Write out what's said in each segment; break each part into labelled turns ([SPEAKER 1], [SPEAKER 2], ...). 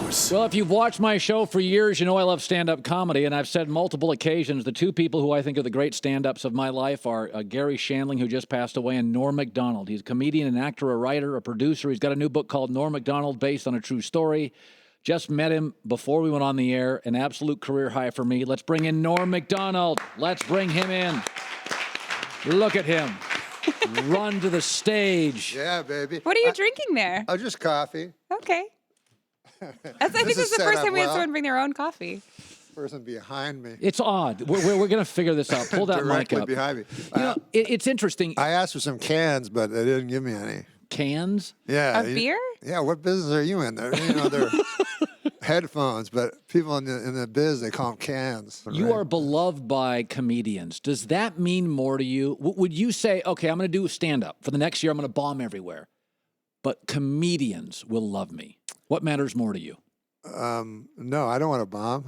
[SPEAKER 1] News.
[SPEAKER 2] Well, if you've watched my show for years, you know I love stand-up comedy, and I've said multiple occasions the two people who I think are the great stand-ups of my life are Gary Shandling, who just passed away, and Norm Macdonald. He's a comedian, an actor, a writer, a producer. He's got a new book called Norm Macdonald, based on a true story. Just met him before we went on the air. An absolute career high for me. Let's bring in Norm Macdonald. Let's bring him in. Look at him. Run to the stage.
[SPEAKER 3] Yeah, baby.
[SPEAKER 4] What are you drinking there?
[SPEAKER 3] Oh, just coffee.
[SPEAKER 4] Okay. I think this is the first time we had someone bring their own coffee.
[SPEAKER 3] Person behind me.
[SPEAKER 2] It's odd. We're going to figure this out. Pull that mic
[SPEAKER 3] Directly
[SPEAKER 2] up.
[SPEAKER 3] behind me.
[SPEAKER 2] You know, it's interesting.
[SPEAKER 3] I asked for some cans, but they didn't give me any.
[SPEAKER 2] Cans?
[SPEAKER 3] Yeah.
[SPEAKER 4] Of beer?
[SPEAKER 3] Yeah, what business are you in? They're headphones, but people in the biz, they call them cans.
[SPEAKER 2] You are beloved by comedians. Does that mean more to you? Would you say, okay, I'm going to do stand-up. For the next year, I'm going to bomb everywhere. But comedians will love me. What matters more to you?
[SPEAKER 3] No, I don't want to bomb.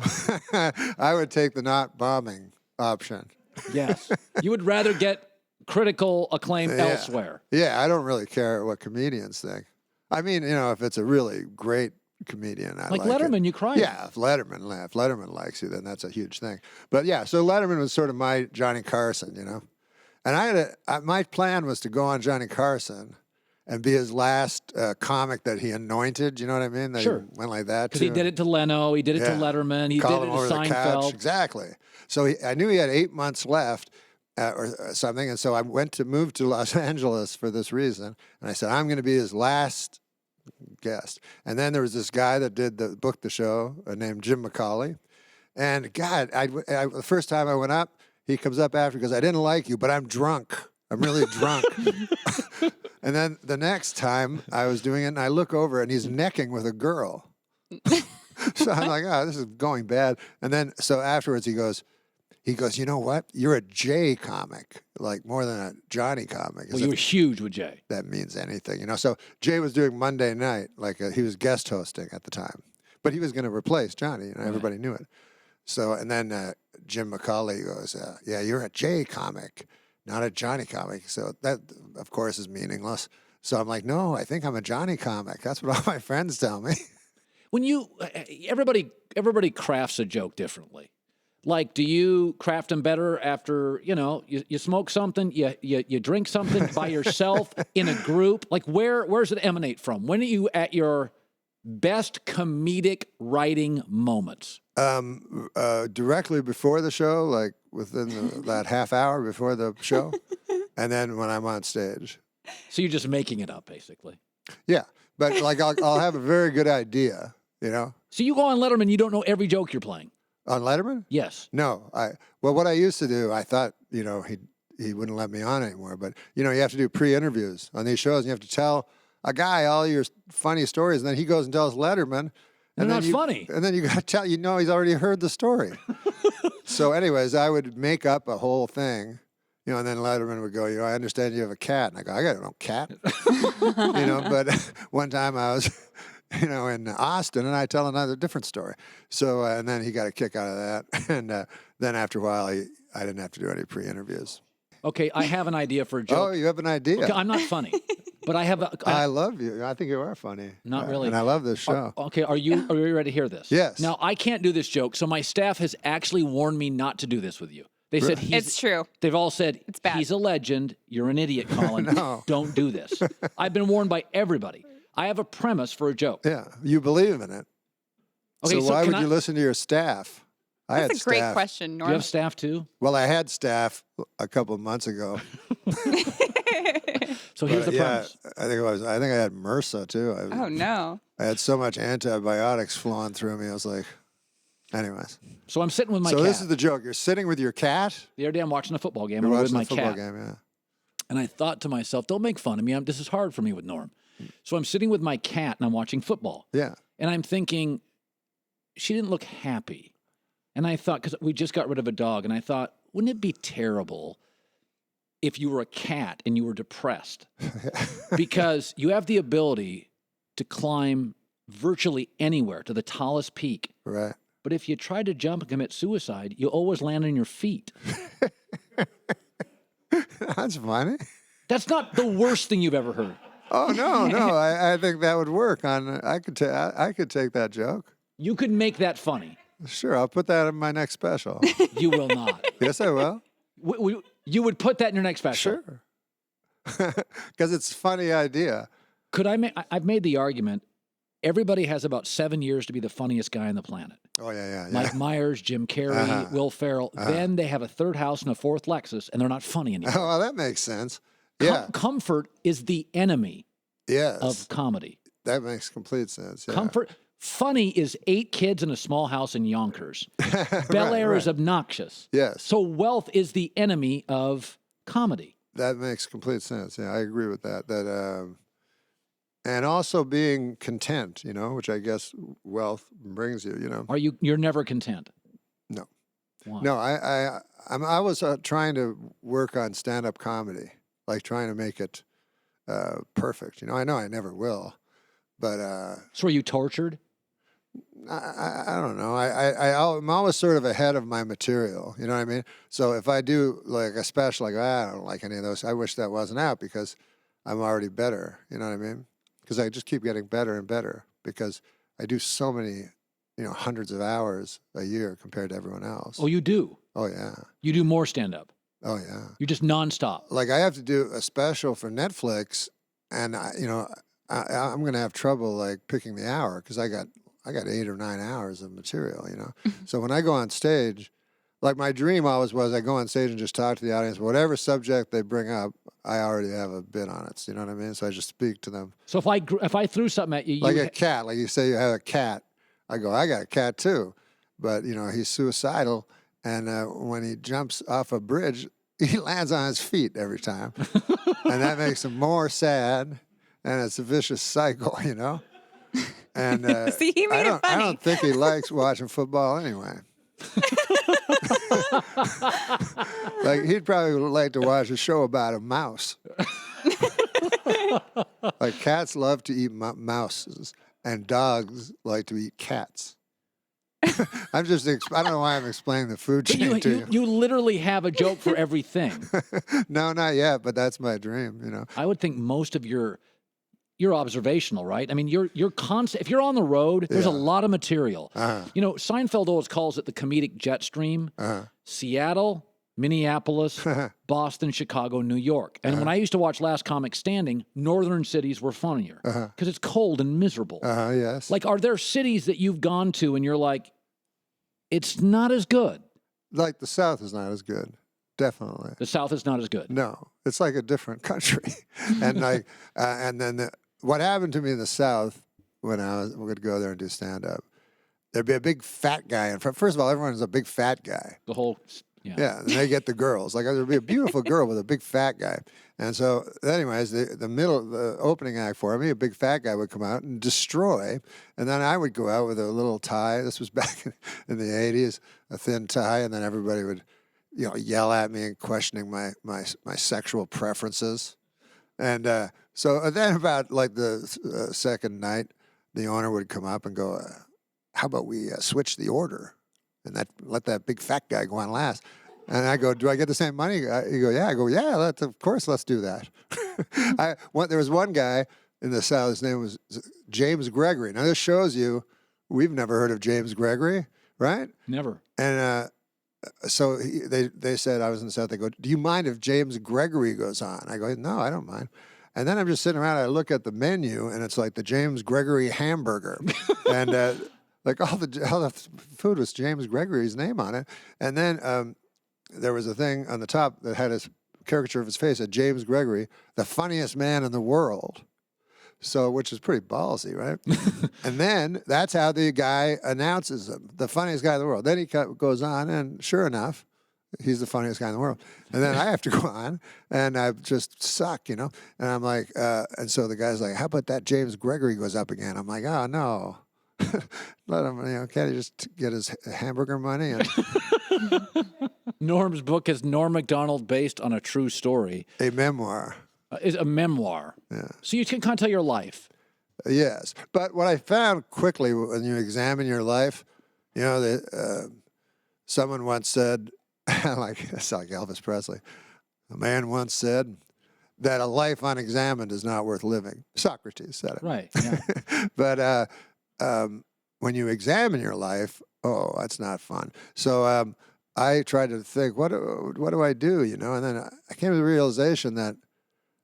[SPEAKER 3] I would take the not bombing option.
[SPEAKER 2] Yes. You would rather get critical acclaim elsewhere.
[SPEAKER 3] Yeah, I don't really care what comedians think. I mean, if it's a really great comedian, I like
[SPEAKER 2] Letterman,
[SPEAKER 3] it.
[SPEAKER 2] you cry.
[SPEAKER 3] Yeah, if Letterman likes you, then that's a huge thing. But yeah, so Letterman was sort of my Johnny Carson, And my plan was to go on Johnny Carson and be his last comic that he anointed. You know what I mean? That
[SPEAKER 2] Sure.
[SPEAKER 3] He went like that.
[SPEAKER 2] Because he did it to Leno. He did it to Letterman. He
[SPEAKER 3] Called
[SPEAKER 2] did
[SPEAKER 3] him
[SPEAKER 2] it to
[SPEAKER 3] over the couch.
[SPEAKER 2] Seinfeld.
[SPEAKER 3] Exactly. So I knew he had 8 months left or something. And so I went to move to Los Angeles for this reason. And I said, I'm going to be his last guest. And then there was this guy that booked the show named Jim McCauley. And God, the first time I went up, he comes up after because I didn't like you, but I'm drunk. I'm really drunk. And then the next time I was doing it, and I look over, and he's necking with a girl. So I'm like, oh, this is going bad. And then, so afterwards, he goes, you know what? You're a Jay comic, like more than a Johnny comic.
[SPEAKER 2] Well, you were huge with Jay.
[SPEAKER 3] That means anything, So Jay was doing Monday night, he was guest hosting at the time. But he was going to replace Johnny, everybody knew it. So, and then Jim McCauley goes, yeah, you're a Jay comic, not a Johnny comic. So that, of course, is meaningless. So I'm like, no, I think I'm a Johnny comic. That's what all my friends tell me.
[SPEAKER 2] When everybody crafts a joke differently. Like, do you craft them better after, you smoke something, you drink something by yourself in a group? Like, where's it emanate from? When are you at your best comedic writing moments?
[SPEAKER 3] Directly before the show, like within that half hour before the show, and then when I'm on stage.
[SPEAKER 2] So you're just making it up, basically.
[SPEAKER 3] Yeah, but I'll have a very good idea,
[SPEAKER 2] So you go on Letterman, you don't know every joke you're playing.
[SPEAKER 3] On Letterman?
[SPEAKER 2] Yes.
[SPEAKER 3] No. What I used to do, I thought, he wouldn't let me on anymore. But, you have to do pre-interviews on these shows. And you have to tell a guy all your funny stories. And then he goes and tells Letterman.
[SPEAKER 2] They're not funny.
[SPEAKER 3] And then you got to tell, he's already heard the story. So anyways, I would make up a whole thing, and then Letterman would go, I understand you have a cat. And I go, I got no cat. But one time I was... in Austin, and I tell another different story. So, and then he got a kick out of that. And then after a while, I didn't have to do any pre-interviews.
[SPEAKER 2] Okay, I have an idea for a joke.
[SPEAKER 3] Oh, you have an idea?
[SPEAKER 2] Okay, I'm not funny, but I have
[SPEAKER 3] I love you. I think you are funny.
[SPEAKER 2] Not really.
[SPEAKER 3] And I love this show.
[SPEAKER 2] Okay, are you ready to hear this?
[SPEAKER 3] Yes.
[SPEAKER 2] Now, I can't do this joke, so my staff has actually warned me not to do this with you. They said
[SPEAKER 4] It's true.
[SPEAKER 2] They've all said,
[SPEAKER 4] it's bad.
[SPEAKER 2] He's a legend. You're an idiot, Colin.
[SPEAKER 3] No.
[SPEAKER 2] Don't do this. I've been warned by everybody. I have a premise for a joke.
[SPEAKER 3] Yeah, you believe in it.
[SPEAKER 2] Okay,
[SPEAKER 3] so why would you listen to your staff?
[SPEAKER 4] That's a great question, Norm.
[SPEAKER 2] Do you have staff too?
[SPEAKER 3] Well, I had staff a couple of months ago.
[SPEAKER 2] So here's the premise.
[SPEAKER 3] I think I had MRSA too.
[SPEAKER 4] Oh no.
[SPEAKER 3] I had so much antibiotics flowing through me. I was like, anyways.
[SPEAKER 2] So I'm sitting with my cat.
[SPEAKER 3] So this is the joke. You're sitting with your cat?
[SPEAKER 2] The other day I'm watching a football game.
[SPEAKER 3] You're
[SPEAKER 2] I'm with
[SPEAKER 3] watching
[SPEAKER 2] my
[SPEAKER 3] a football
[SPEAKER 2] cat.
[SPEAKER 3] game, yeah.
[SPEAKER 2] And I thought to myself, don't make fun of me. This is hard for me with Norm. So I'm sitting with my cat and I'm watching football.
[SPEAKER 3] Yeah.
[SPEAKER 2] And I'm thinking, she didn't look happy. And I thought, because we just got rid of a dog, and I thought, wouldn't it be terrible if you were a cat and you were depressed? Because you have the ability to climb virtually anywhere to the tallest peak.
[SPEAKER 3] Right.
[SPEAKER 2] But if you try to jump and commit suicide, you always land on your feet.
[SPEAKER 3] That's funny.
[SPEAKER 2] That's not the worst thing you've ever heard.
[SPEAKER 3] Oh no! I think that would work. I could take that joke.
[SPEAKER 2] You could make that funny.
[SPEAKER 3] Sure, I'll put that in my next special.
[SPEAKER 2] You will not.
[SPEAKER 3] Yes, I will.
[SPEAKER 2] You would put that in your next special.
[SPEAKER 3] Sure. Because it's a funny idea.
[SPEAKER 2] Could I've made the argument. Everybody has about 7 years to be the funniest guy on the planet.
[SPEAKER 3] Oh, yeah.
[SPEAKER 2] Mike Myers, Jim Carrey, Will Ferrell. Then they have a third house and a fourth Lexus, and they're not funny anymore.
[SPEAKER 3] Oh, well, that makes sense. Yeah.
[SPEAKER 2] Comfort is the enemy of comedy.
[SPEAKER 3] That makes complete sense. Yeah.
[SPEAKER 2] Funny is 8 kids in a small house in Yonkers. Bel Air is obnoxious.
[SPEAKER 3] Yes.
[SPEAKER 2] So wealth is the enemy of comedy.
[SPEAKER 3] That makes complete sense. Yeah, I agree with that. And also being content, which I guess wealth brings you,
[SPEAKER 2] You're never content?
[SPEAKER 3] No.
[SPEAKER 2] Why?
[SPEAKER 3] No, I was trying to work on stand-up comedy, like trying to make it perfect. I know I never will, but...
[SPEAKER 2] So are you tortured?
[SPEAKER 3] I don't know. I'm always sort of ahead of my material. You know what I mean? So if I do like a special, I don't like any of those. I wish that wasn't out because I'm already better. You know what I mean? Because I just keep getting better and better because I do so many, hundreds of hours a year compared to everyone else.
[SPEAKER 2] Oh, you do?
[SPEAKER 3] Oh, yeah.
[SPEAKER 2] You do more stand-up?
[SPEAKER 3] Oh, yeah.
[SPEAKER 2] You just nonstop?
[SPEAKER 3] Like I have to do a special for Netflix, and I'm going to have trouble like picking the hour because I got 8 or 9 hours of material, So when I go on stage, like my dream always was I go on stage and just talk to the audience. Whatever subject they bring up, I already have a bit on it. You know what I mean? So I just speak to them.
[SPEAKER 2] So if I threw something at you...
[SPEAKER 3] Like a cat. Like you say you have a cat. I go, I got a cat too. But, he's suicidal. And when he jumps off a bridge, he lands on his feet every time. And that makes him more sad. And it's a vicious cycle, And
[SPEAKER 4] See, he made it funny.
[SPEAKER 3] I don't think he likes watching football anyway. Like he'd probably like to watch a show about a mouse. Like cats love to eat mouses, and dogs like to eat cats. I don't know why I'm explaining the food chain to you.
[SPEAKER 2] You literally have a joke for everything.
[SPEAKER 3] No, not yet, but that's my dream.
[SPEAKER 2] I would think most of you're observational, right? I mean, you're constant. If you're on the road, there's a lot of material. Seinfeld always calls it the comedic jet stream. Seattle, Minneapolis, Boston, Chicago, New York. And when I used to watch Last Comic Standing, northern cities were funnier because it's cold and miserable.
[SPEAKER 3] Yes.
[SPEAKER 2] Like, are there cities that you've gone to and you're like, it's not as good?
[SPEAKER 3] Like the South is not as good. Definitely.
[SPEAKER 2] The South is not as good.
[SPEAKER 3] No, it's like a different country. And and then what happened to me in the South when I was going to go there and do stand-up, there'd be a big fat guy in front. First of all, everyone's a big fat guy.
[SPEAKER 2] The whole...
[SPEAKER 3] Yeah, and they get the girls. Like there'd be a beautiful girl with a big fat guy. And so anyways, the opening act for me, a big fat guy would come out and destroy. And then I would go out with a little tie. This was back in the 80s, a thin tie. And then everybody would, yell at me and questioning my sexual preferences. And so then about like the second night, the owner would come up and go, how about we switch the order? And let that big fat guy go on last. And I go, do I get the same money? You go, yeah. I go, yeah, of course, let's do that. There was one guy in the South, his name was James Gregory. Now, this shows you, we've never heard of James Gregory, right?
[SPEAKER 2] Never.
[SPEAKER 3] And so they said, I was in the South, they go, do you mind if James Gregory goes on? I go, no, I don't mind. And then I'm just sitting around, I look at the menu, and it's like the James Gregory hamburger. And... like all the food was James Gregory's name on it. And then there was a thing on the top that had his caricature of his face at James Gregory, the funniest man in the world. So, which is pretty ballsy, right? And then that's how the guy announces him, the funniest guy in the world. Then he goes on, and sure enough, he's the funniest guy in the world. And then I have to go on, and I just suck, And I'm like, and so the guy's like, how about that James Gregory goes up again? I'm like, oh, no. Let him, can't he just get his hamburger money?
[SPEAKER 2] Norm's book is Norm Macdonald, based on a true story.
[SPEAKER 3] A memoir.
[SPEAKER 2] Is a memoir.
[SPEAKER 3] Yeah.
[SPEAKER 2] So you can kind of tell your life.
[SPEAKER 3] Yes. But what I found quickly when you examine your life, someone once said, it's like Elvis Presley, a man once said, that a life unexamined is not worth living. Socrates said it.
[SPEAKER 2] Right. Yeah.
[SPEAKER 3] But when you examine your life, oh, that's not fun. So I tried to think, what do I do? You know, and then I came to the realization that,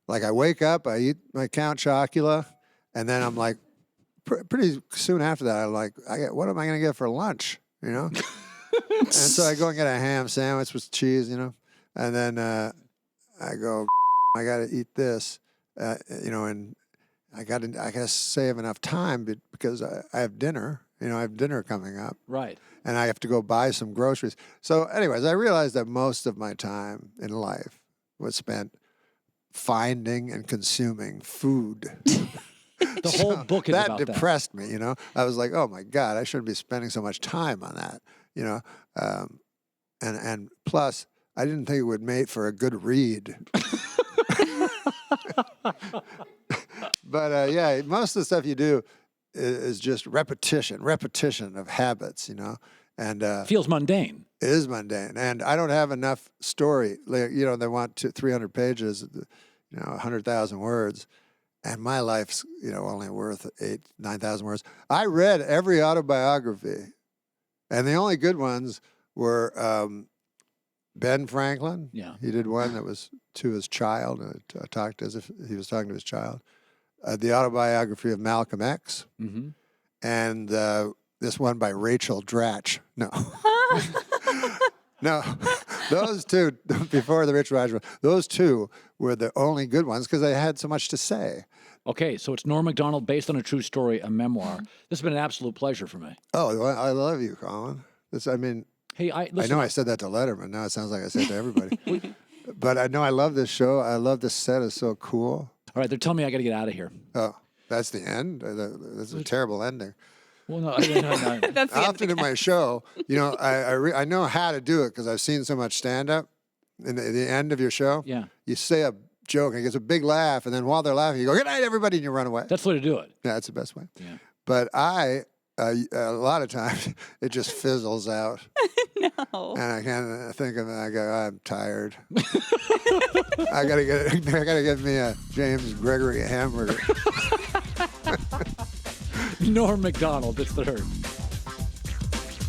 [SPEAKER 3] like, I wake up, I eat my Count Chocula, and then I'm like, pretty soon after that, I'm like, what am I going to get for lunch? You know, and so I go and get a ham sandwich with cheese. You know, and then I go, I got to eat this. You know, and I got to save enough time because I have dinner. You know, I have dinner coming up.
[SPEAKER 2] Right.
[SPEAKER 3] And I have to go buy some groceries. So anyways, I realized that most of my time in life was spent finding and consuming food.
[SPEAKER 2] The whole book is about that.
[SPEAKER 3] That depressed me, you know. I was like, oh my God, I shouldn't be spending so much time on that, you know. And plus, I didn't think it would make for a good read. But yeah, most of the stuff you do is just repetition of habits, you know, and
[SPEAKER 2] feels mundane.
[SPEAKER 3] It is mundane, and I don't have enough story. Like, you know, they want 300 pages, you know, 100,000 words, and my life's, you know, only worth 9,000 words. I read every autobiography, and the only good ones were Ben Franklin.
[SPEAKER 2] Yeah,
[SPEAKER 3] he did one that was to his child, and it talked as if he was talking to his child. The autobiography of Malcolm X, and this one by Rachel Dratch. No. No, those two, before the Rachel Dratch one, those two were the only good ones because they had so much to say.
[SPEAKER 2] Okay, so it's Norm Macdonald, based on a true story, a memoir. This has been an absolute pleasure for me.
[SPEAKER 3] Oh, well, I love you, Colin.
[SPEAKER 2] Hey,
[SPEAKER 3] I know I said that to Letterman. Now it sounds like I said it to everybody. But I know I love this show. I love this set. It's so cool.
[SPEAKER 2] All right, they're telling me I got to get out of here.
[SPEAKER 3] Oh, that's the end? That's a terrible ending.
[SPEAKER 2] Well, no.
[SPEAKER 4] That's the
[SPEAKER 3] Often in my show, you know, I know how to do it because I've seen so much stand-up. In the end of your show,
[SPEAKER 2] Yeah.
[SPEAKER 3] you say a joke and it gets a big laugh, and then while they're laughing, you go, "Good night, everybody," and you run away.
[SPEAKER 2] That's the way to do it.
[SPEAKER 3] Yeah, that's the best way.
[SPEAKER 2] Yeah.
[SPEAKER 3] But a lot of times, it just fizzles out.
[SPEAKER 4] No.
[SPEAKER 3] And I can't think of it. I go, I'm tired. I gotta get me a James Gregory hamburger.
[SPEAKER 2] Norm Macdonald, it's the Herd.